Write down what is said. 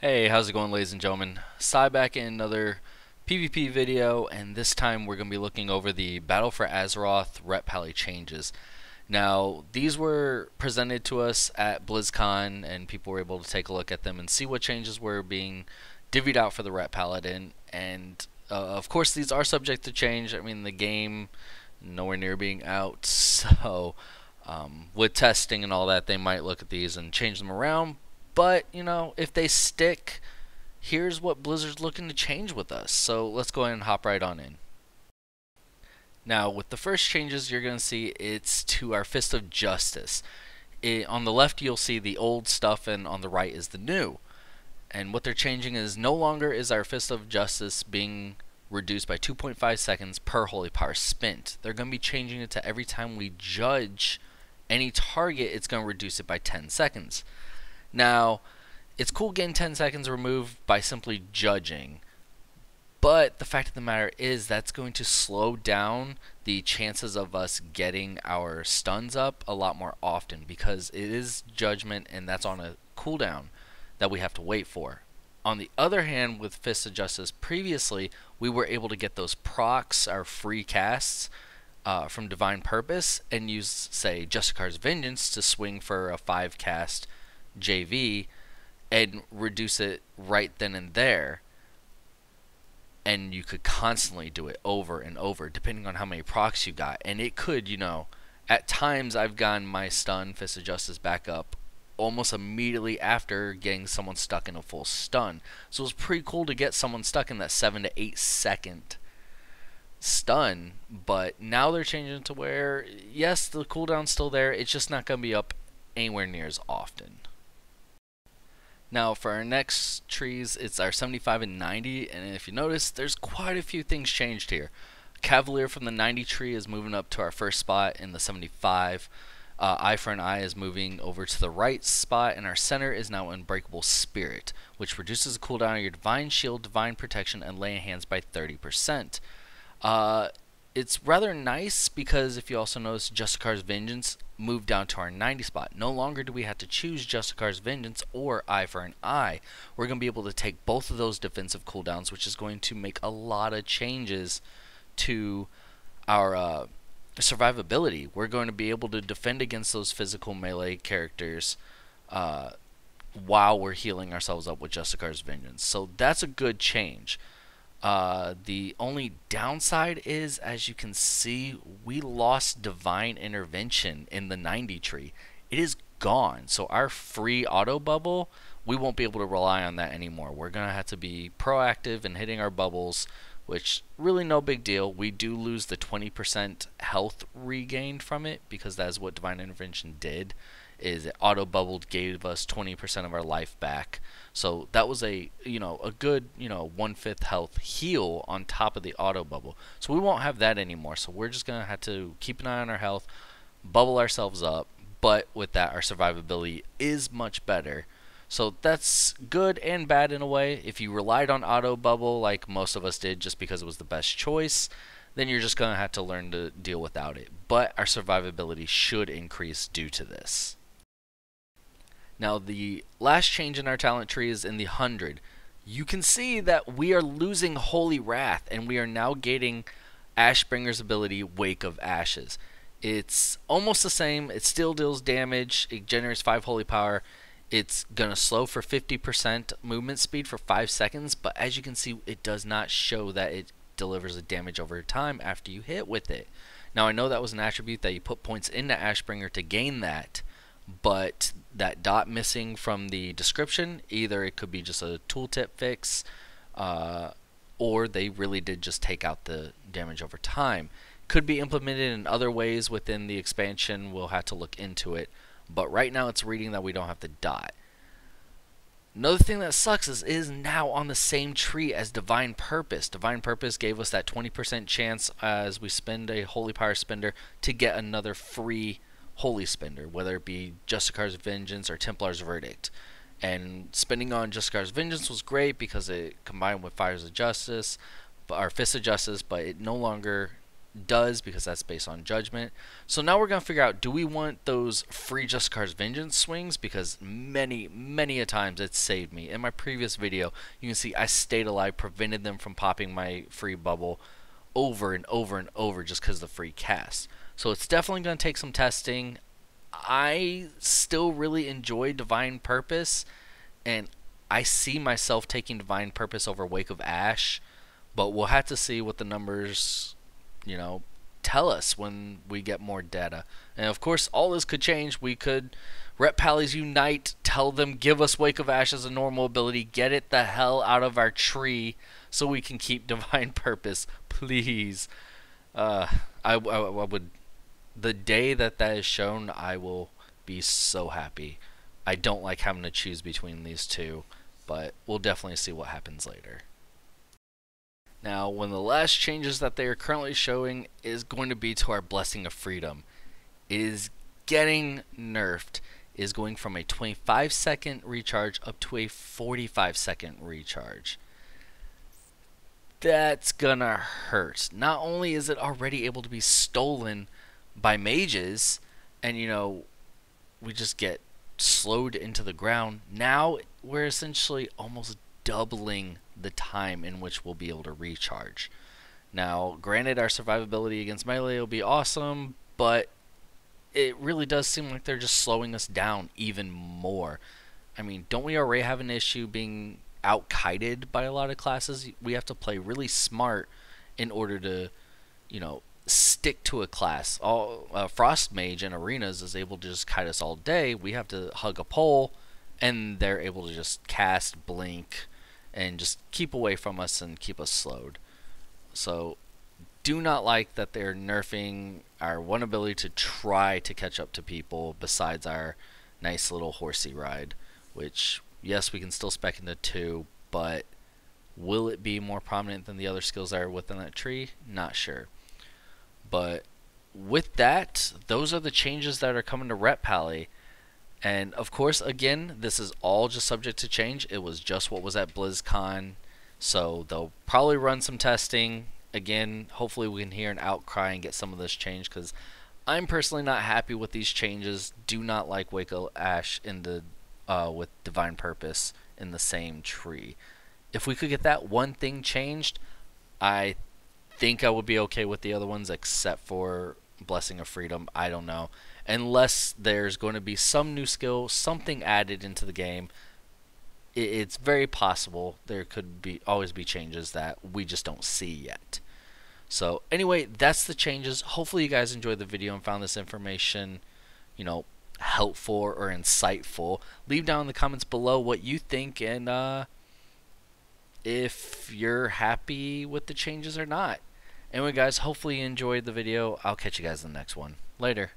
Hey, how's it going, ladies and gentlemen? Sai back in another PvP video, and this time we're going to be looking over the Battle for Azeroth RET changes. Now, these were presented to us at BlizzCon, and people were able to take a look at them and see what changes were being divvied out for the RET Paladin. And of course, these are subject to change. I mean, the game nowhere near being out, so with testing and all that, they might look at these and change them around. But, you know, if they stick, here's what Blizzard's looking to change with us. So let's go ahead and hop right on in. Now, with the first changes you're going to see, it's to our Fist of Justice. On the left, you'll see the old stuff, and on the right is the new. And what they're changing is no longer is our Fist of Justice being reduced by 2.5 seconds per holy power spent. They're going to be changing it to every time we judge any target, it's going to reduce it by 10 seconds. Now, it's cool getting 10 seconds removed by simply judging, but the fact of the matter is that's going to slow down the chances of us getting our stuns up a lot more often, because it is judgment and that's on a cooldown that we have to wait for. On the other hand, with Fist of Justice previously, we were able to get those procs, our free casts, from Divine Purpose, and use, say, Justicar's Vengeance to swing for a 5 cast JV and reduce it right then and there, and you could constantly do it over and over depending on how many procs you got. And it could, you know, at times I've gotten my stun Fist of Justice back up almost immediately after getting someone stuck in a full stun. So it was pretty cool to get someone stuck in that 7 to 8 second stun. But now they're changing to where, yes, the cooldown's still there, it's just not going to be up anywhere near as often. Now for our next trees, it's our 75 and 90, and if you notice, there's quite a few things changed here. Cavalier from the 90 tree is moving up to our first spot in the 75. Eye for an Eye is moving over to the right spot, and our center is now Unbreakable Spirit, which reduces the cooldown of your Divine Shield, Divine Protection, and Lay Hands by 30%. It's rather nice because if you also notice, Justicar's Vengeance moved down to our 90 spot. No longer do we have to choose Justicar's Vengeance or Eye for an Eye. We're going to be able to take both of those defensive cooldowns, which is going to make a lot of changes to our survivability. We're going to be able to defend against those physical melee characters while we're healing ourselves up with Justicar's Vengeance. So that's a good change. The only downside is, as you can see, we lost Divine Intervention in the 90 tree. It is gone. So our free auto bubble, we won't be able to rely on that anymore. We're going to have to be proactive in hitting our bubbles, which really no big deal. We do lose the 20% health regained from it, because that is what Divine Intervention did. Is it auto bubbled, gave us 20% of our life back. So that was a good 1/5 health heal on top of the auto bubble. So we won't have that anymore. So we're just gonna have to keep an eye on our health, bubble ourselves up. But with that, our survivability is much better. So that's good and bad in a way. If you relied on auto bubble like most of us did just because it was the best choice, then you're just gonna have to learn to deal without it. But our survivability should increase due to this. Now the last change in our talent tree is in the 100. You can see that we are losing Holy Wrath, and we are now getting Ashbringer's ability, Wake of Ashes. It's almost the same. It still deals damage. It generates 5 holy power. It's going to slow for 50% movement speed for 5 seconds, but as you can see, it does not show that it delivers a damage over time after you hit with it. Now I know that was an attribute that you put points into Ashbringer to gain that, but that dot missing from the description, either it could be just a tooltip fix, or they really did just take out the damage over time. Could be implemented in other ways within the expansion. We'll have to look into it, but right now it's reading that we don't have the dot. Another thing that sucks is now on the same tree as Divine Purpose. Divine Purpose gave us that 20% chance as we spend a Holy Power Spender to get another free Holy Spender, whether it be Justicar's Vengeance or Templar's Verdict. And spending on Justicar's Vengeance was great because it combined with Fires of Justice, or Fists of Justice, but it no longer does, because that's based on judgment. So now we're going to figure out, do we want those free Just Cause Vengeance swings? Because many a times it's saved me. In my previous video, you can see I stayed alive, prevented them from popping my free bubble over and over and over just because of the free cast. So it's definitely going to take some testing. I still really enjoy Divine Purpose, and I see myself taking Divine Purpose over Wake of Ash, but we'll have to see what the numbers, tell us when we get more data. And of course, all this could change. We could Ret Pallies unite, tell them give us Wake of Ash as a normal ability, get it the hell out of our tree so we can keep Divine Purpose, please. I would, the day that is shown, I will be so happy. I don't like having to choose between these two, but we'll definitely see what happens later. Now, one of the last changes that they are currently showing is going to be to our Blessing of Freedom. It is getting nerfed. It is going from a 25-second recharge up to a 45-second recharge. That's gonna hurt. Not only is it already able to be stolen by mages, and we just get slowed into the ground, now we're essentially almost doubling the time in which we'll be able to recharge. Now, granted, our survivability against melee will be awesome, but it really does seem like they're just slowing us down even more. I mean, don't we already have an issue being out-kited by a lot of classes? We have to play really smart in order to, stick to a class. Frost Mage in arenas is able to just kite us all day. We have to hug a pole, and they're able to just cast, blink, and just keep away from us and keep us slowed. So, do not like that they're nerfing our one ability to try to catch up to people besides our nice little horsey ride, which, yes, we can still spec into 2, but will it be more prominent than the other skills that are within that tree? Not sure. But with that, those are the changes that are coming to Ret Pally. And of course, again, this is all just subject to change. It was just what was at BlizzCon, so they'll probably run some testing. Again, hopefully we can hear an outcry and get some of this changed, because I'm personally not happy with these changes. Do not like Wake of Ash in the with Divine Purpose in the same tree. If we could get that one thing changed, I think I would be okay with the other ones, except for Blessing of Freedom. I don't know. Unless there's going to be some new skill, something added into the game, it's very possible there could always be changes that we just don't see yet. So anyway, that's the changes. Hopefully you guys enjoyed the video and found this information, helpful or insightful. Leave down in the comments below what you think, and if you're happy with the changes or not. Anyway guys, hopefully you enjoyed the video. I'll catch you guys in the next one. Later.